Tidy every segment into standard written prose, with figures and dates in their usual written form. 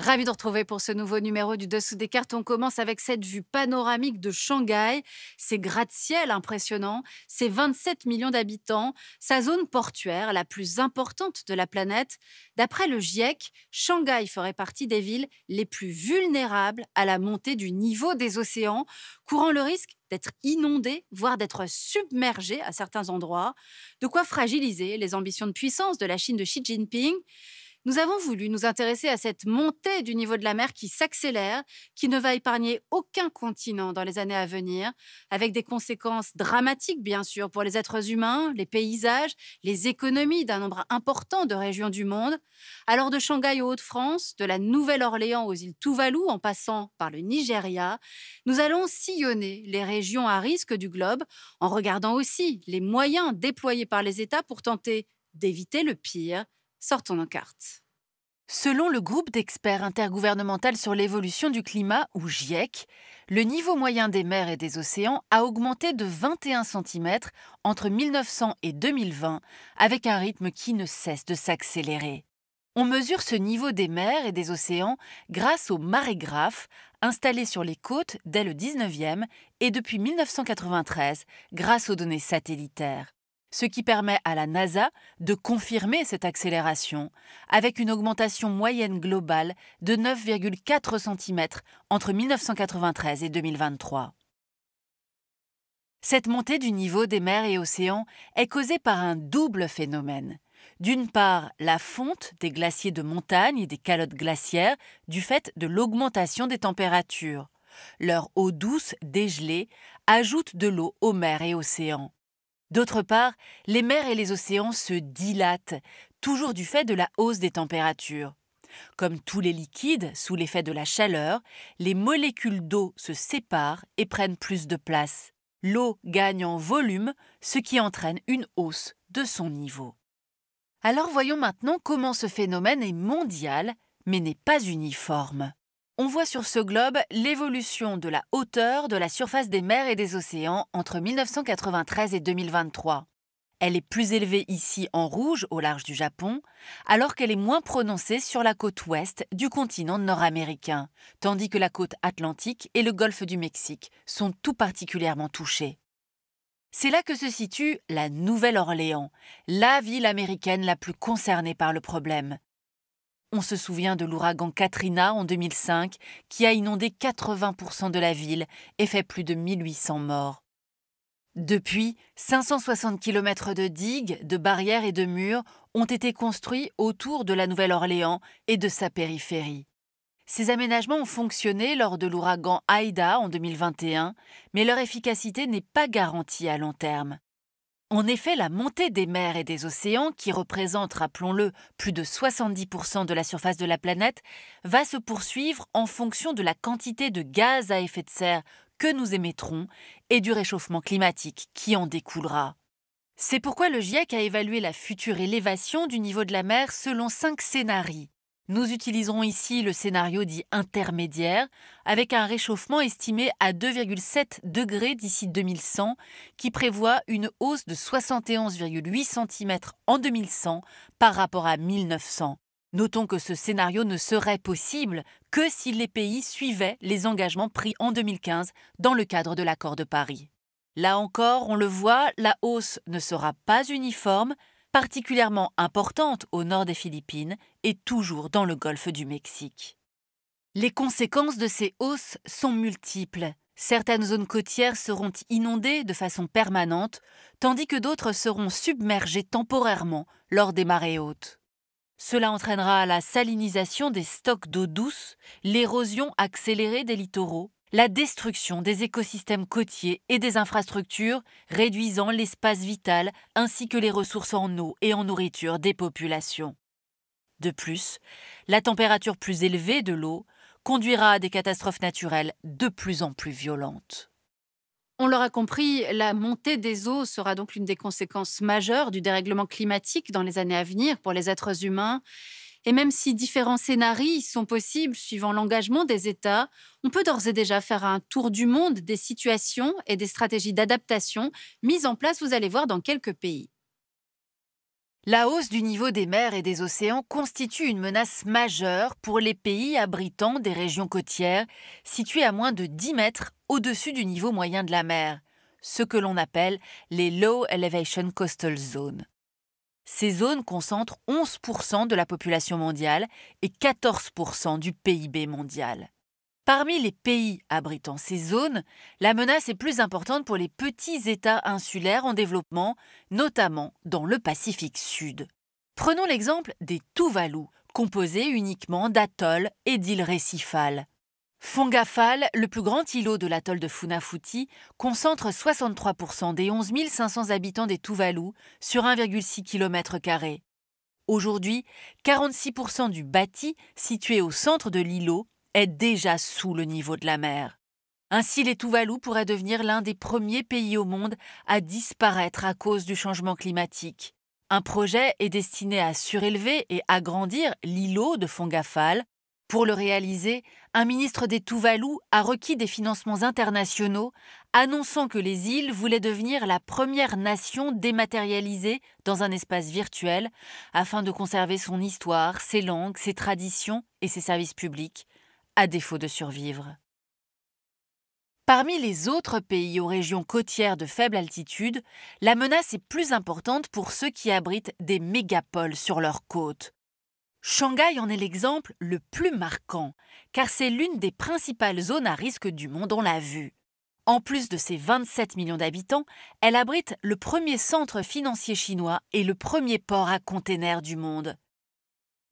Ravi de retrouver pour ce nouveau numéro du Dessous des cartes. On commence avec cette vue panoramique de Shanghai, ses gratte-ciel impressionnants, ses 27 millions d'habitants, sa zone portuaire la plus importante de la planète. D'après le GIEC, Shanghai ferait partie des villes les plus vulnérables à la montée du niveau des océans, courant le risque d'être inondé, voire d'être submergé à certains endroits, de quoi fragiliser les ambitions de puissance de la Chine de Xi Jinping. Nous avons voulu nous intéresser à cette montée du niveau de la mer qui s'accélère, qui ne va épargner aucun continent dans les années à venir, avec des conséquences dramatiques bien sûr pour les êtres humains, les paysages, les économies d'un nombre important de régions du monde. Alors de Shanghai aux Hauts-de-France, de la Nouvelle-Orléans aux îles Tuvalu en passant par le Nigeria, nous allons sillonner les régions à risque du globe en regardant aussi les moyens déployés par les États pour tenter d'éviter le pire. Sortons nos cartes. Selon le groupe d'experts intergouvernemental sur l'évolution du climat, ou GIEC, le niveau moyen des mers et des océans a augmenté de 21 cm entre 1900 et 2020, avec un rythme qui ne cesse de s'accélérer. On mesure ce niveau des mers et des océans grâce aux marégraphes installés sur les côtes dès le 19e et depuis 1993 grâce aux données satellitaires. Ce qui permet à la NASA de confirmer cette accélération avec une augmentation moyenne globale de 9,4 cm entre 1993 et 2023. Cette montée du niveau des mers et océans est causée par un double phénomène. D'une part, la fonte des glaciers de montagne et des calottes glaciaires du fait de l'augmentation des températures. Leur eau douce dégelée ajoute de l'eau aux mers et océans. D'autre part, les mers et les océans se dilatent, toujours du fait de la hausse des températures. Comme tous les liquides, sous l'effet de la chaleur, les molécules d'eau se séparent et prennent plus de place. L'eau gagne en volume, ce qui entraîne une hausse de son niveau. Alors voyons maintenant comment ce phénomène est mondial, mais n'est pas uniforme. On voit sur ce globe l'évolution de la hauteur de la surface des mers et des océans entre 1993 et 2023. Elle est plus élevée ici en rouge au large du Japon, alors qu'elle est moins prononcée sur la côte ouest du continent nord-américain, tandis que la côte atlantique et le golfe du Mexique sont tout particulièrement touchés. C'est là que se situe la Nouvelle-Orléans, la ville américaine la plus concernée par le problème. On se souvient de l'ouragan Katrina en 2005 qui a inondé 80% de la ville et fait plus de 1800 morts. Depuis, 560 km de digues, de barrières et de murs ont été construits autour de la Nouvelle-Orléans et de sa périphérie. Ces aménagements ont fonctionné lors de l'ouragan Aïda en 2021, mais leur efficacité n'est pas garantie à long terme. En effet, la montée des mers et des océans, qui représente, rappelons-le, plus de 70% de la surface de la planète, va se poursuivre en fonction de la quantité de gaz à effet de serre que nous émettrons et du réchauffement climatique qui en découlera. C'est pourquoi le GIEC a évalué la future élévation du niveau de la mer selon 5 scénarios. Nous utiliserons ici le scénario dit intermédiaire, avec un réchauffement estimé à 2,7 degrés d'ici 2100, qui prévoit une hausse de 71,8 cm en 2100 par rapport à 1900. Notons que ce scénario ne serait possible que si les pays suivaient les engagements pris en 2015 dans le cadre de l'accord de Paris. Là encore, on le voit, la hausse ne sera pas uniforme, particulièrement importante au nord des Philippines et toujours dans le golfe du Mexique. Les conséquences de ces hausses sont multiples. Certaines zones côtières seront inondées de façon permanente, tandis que d'autres seront submergées temporairement lors des marées hautes. Cela entraînera la salinisation des stocks d'eau douce, l'érosion accélérée des littoraux, la destruction des écosystèmes côtiers et des infrastructures, réduisant l'espace vital ainsi que les ressources en eau et en nourriture des populations. De plus, la température plus élevée de l'eau conduira à des catastrophes naturelles de plus en plus violentes. On l'aura compris, la montée des eaux sera donc l'une des conséquences majeures du dérèglement climatique dans les années à venir pour les êtres humains. Et même si différents scénarios sont possibles suivant l'engagement des États, on peut d'ores et déjà faire un tour du monde des situations et des stratégies d'adaptation mises en place, vous allez voir, dans quelques pays. La hausse du niveau des mers et des océans constitue une menace majeure pour les pays abritant des régions côtières situées à moins de 10 mètres au-dessus du niveau moyen de la mer, ce que l'on appelle les Low Elevation Coastal Zones. Ces zones concentrent 11% de la population mondiale et 14% du PIB mondial. Parmi les pays abritant ces zones, la menace est plus importante pour les petits États insulaires en développement, notamment dans le Pacifique Sud. Prenons l'exemple des Tuvalu, composés uniquement d'atolls et d'îles récifales. Fongafale, le plus grand îlot de l'atoll de Funafuti, concentre 63% des 11 500 habitants des Tuvalu sur 1,6 km². Aujourd'hui, 46% du bâti situé au centre de l'îlot est déjà sous le niveau de la mer. Ainsi, les Tuvalu pourraient devenir l'un des premiers pays au monde à disparaître à cause du changement climatique. Un projet est destiné à surélever et agrandir l'îlot de Fongafale. Pour le réaliser, un ministre des Tuvalu a requis des financements internationaux, annonçant que les îles voulaient devenir la première nation dématérialisée dans un espace virtuel afin de conserver son histoire, ses langues, ses traditions et ses services publics, à défaut de survivre. Parmi les autres pays aux régions côtières de faible altitude, la menace est plus importante pour ceux qui abritent des mégapoles sur leurs côtes. Shanghai en est l'exemple le plus marquant, car c'est l'une des principales zones à risque du monde, on l'a vu. En plus de ses 27 millions d'habitants, elle abrite le premier centre financier chinois et le premier port à containers du monde.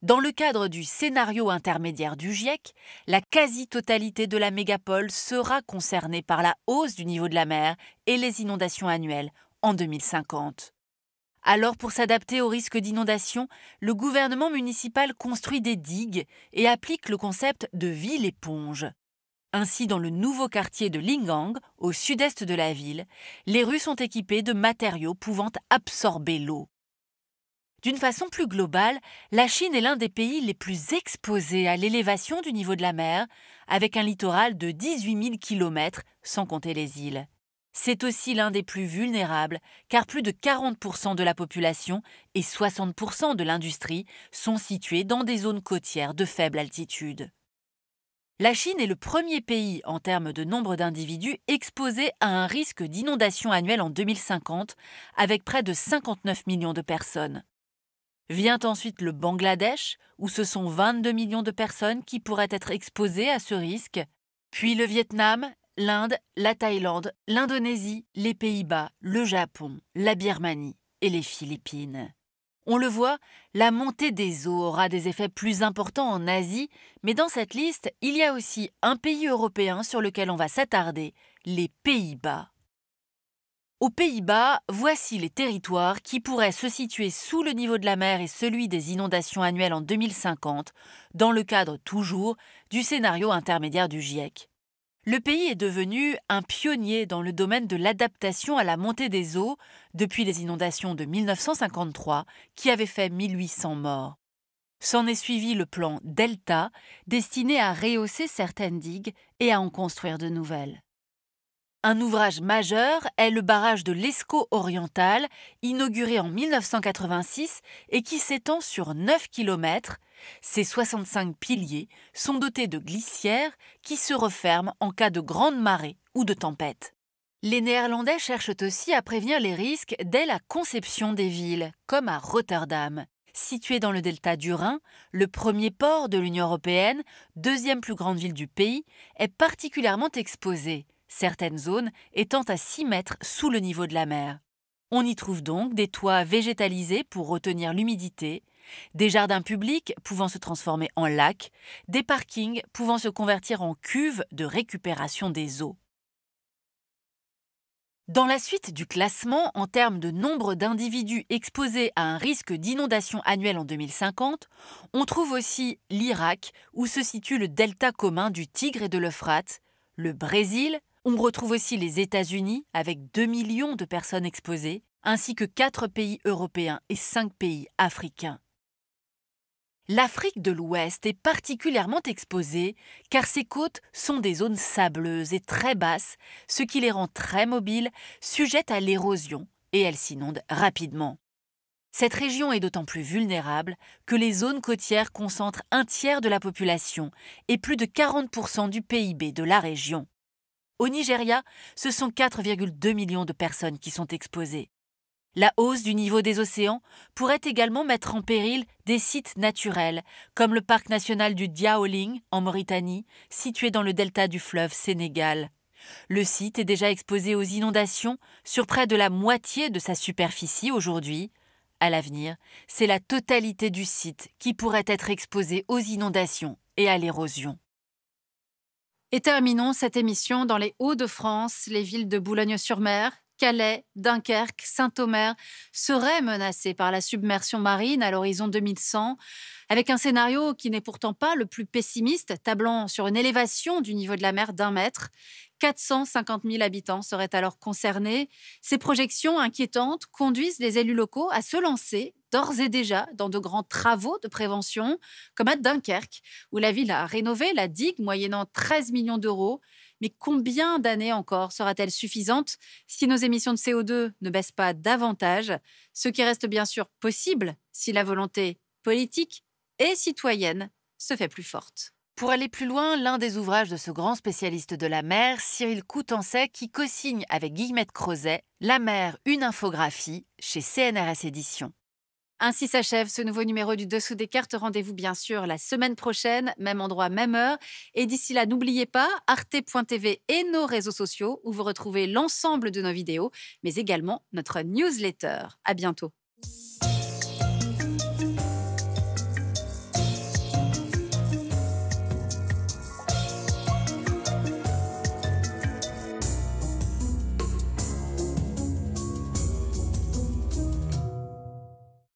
Dans le cadre du scénario intermédiaire du GIEC, la quasi-totalité de la mégapole sera concernée par la hausse du niveau de la mer et les inondations annuelles en 2050. Alors, pour s'adapter au risque d'inondation, le gouvernement municipal construit des digues et applique le concept de ville-éponge. Ainsi, dans le nouveau quartier de Lingang, au sud-est de la ville, les rues sont équipées de matériaux pouvant absorber l'eau. D'une façon plus globale, la Chine est l'un des pays les plus exposés à l'élévation du niveau de la mer, avec un littoral de 18 000 km, sans compter les îles. C'est aussi l'un des plus vulnérables, car plus de 40% de la population et 60% de l'industrie sont situés dans des zones côtières de faible altitude. La Chine est le premier pays en termes de nombre d'individus exposés à un risque d'inondation annuelle en 2050, avec près de 59 millions de personnes. Vient ensuite le Bangladesh, où ce sont 22 millions de personnes qui pourraient être exposées à ce risque, puis le Vietnam, l'Inde, la Thaïlande, l'Indonésie, les Pays-Bas, le Japon, la Birmanie et les Philippines. On le voit, la montée des eaux aura des effets plus importants en Asie, mais dans cette liste, il y a aussi un pays européen sur lequel on va s'attarder, les Pays-Bas. Aux Pays-Bas, voici les territoires qui pourraient se situer sous le niveau de la mer et celui des inondations annuelles en 2050, dans le cadre toujours du scénario intermédiaire du GIEC. Le pays est devenu un pionnier dans le domaine de l'adaptation à la montée des eaux depuis les inondations de 1953 qui avaient fait 1800 morts. S'en est suivi le plan Delta, destiné à rehausser certaines digues et à en construire de nouvelles. Un ouvrage majeur est le barrage de l'Escaut oriental, inauguré en 1986 et qui s'étend sur 9 km. Ces 65 piliers sont dotés de glissières qui se referment en cas de grande marée ou de tempête. Les Néerlandais cherchent aussi à prévenir les risques dès la conception des villes, comme à Rotterdam. Situé dans le delta du Rhin, le premier port de l'Union européenne, deuxième plus grande ville du pays, est particulièrement exposé, certaines zones étant à 6 mètres sous le niveau de la mer. On y trouve donc des toits végétalisés pour retenir l'humidité, des jardins publics pouvant se transformer en lacs, des parkings pouvant se convertir en cuves de récupération des eaux. Dans la suite du classement, en termes de nombre d'individus exposés à un risque d'inondation annuelle en 2050, on trouve aussi l'Irak, où se situe le delta commun du Tigre et de l'Euphrate, le Brésil. On retrouve aussi les États-Unis, avec 2 millions de personnes exposées, ainsi que 4 pays européens et 5 pays africains. L'Afrique de l'Ouest est particulièrement exposée car ses côtes sont des zones sableuses et très basses, ce qui les rend très mobiles, sujettes à l'érosion, et elles s'inondent rapidement. Cette région est d'autant plus vulnérable que les zones côtières concentrent un tiers de la population et plus de 40% du PIB de la région. Au Nigeria, ce sont 4,2 millions de personnes qui sont exposées. La hausse du niveau des océans pourrait également mettre en péril des sites naturels, comme le parc national du Diaoling en Mauritanie, situé dans le delta du fleuve Sénégal. Le site est déjà exposé aux inondations sur près de la moitié de sa superficie aujourd'hui. À l'avenir, c'est la totalité du site qui pourrait être exposée aux inondations et à l'érosion. Et terminons cette émission dans les Hauts-de-France. Les villes de Boulogne-sur-Mer, Calais, Dunkerque, Saint-Omer seraient menacées par la submersion marine à l'horizon 2100, avec un scénario qui n'est pourtant pas le plus pessimiste, tablant sur une élévation du niveau de la mer d'1 mètre. 450 000 habitants seraient alors concernés. Ces projections inquiétantes conduisent les élus locaux à se lancer d'ores et déjà dans de grands travaux de prévention, comme à Dunkerque, où la ville a rénové la digue moyennant 13 millions d'euros. Mais combien d'années encore sera-t-elle suffisante si nos émissions de CO2 ne baissent pas davantage? Ce qui reste bien sûr possible si la volonté politique et citoyenne se fait plus forte. Pour aller plus loin, l'un des ouvrages de ce grand spécialiste de la mer, Cyril Coutançais, qui co-signe avec Guillemette Crozet « La mer, une infographie » chez CNRS Éditions. Ainsi s'achève ce nouveau numéro du Dessous des cartes. Rendez-vous bien sûr la semaine prochaine, même endroit, même heure. Et d'ici là, n'oubliez pas arte.tv et nos réseaux sociaux où vous retrouvez l'ensemble de nos vidéos, mais également notre newsletter. À bientôt.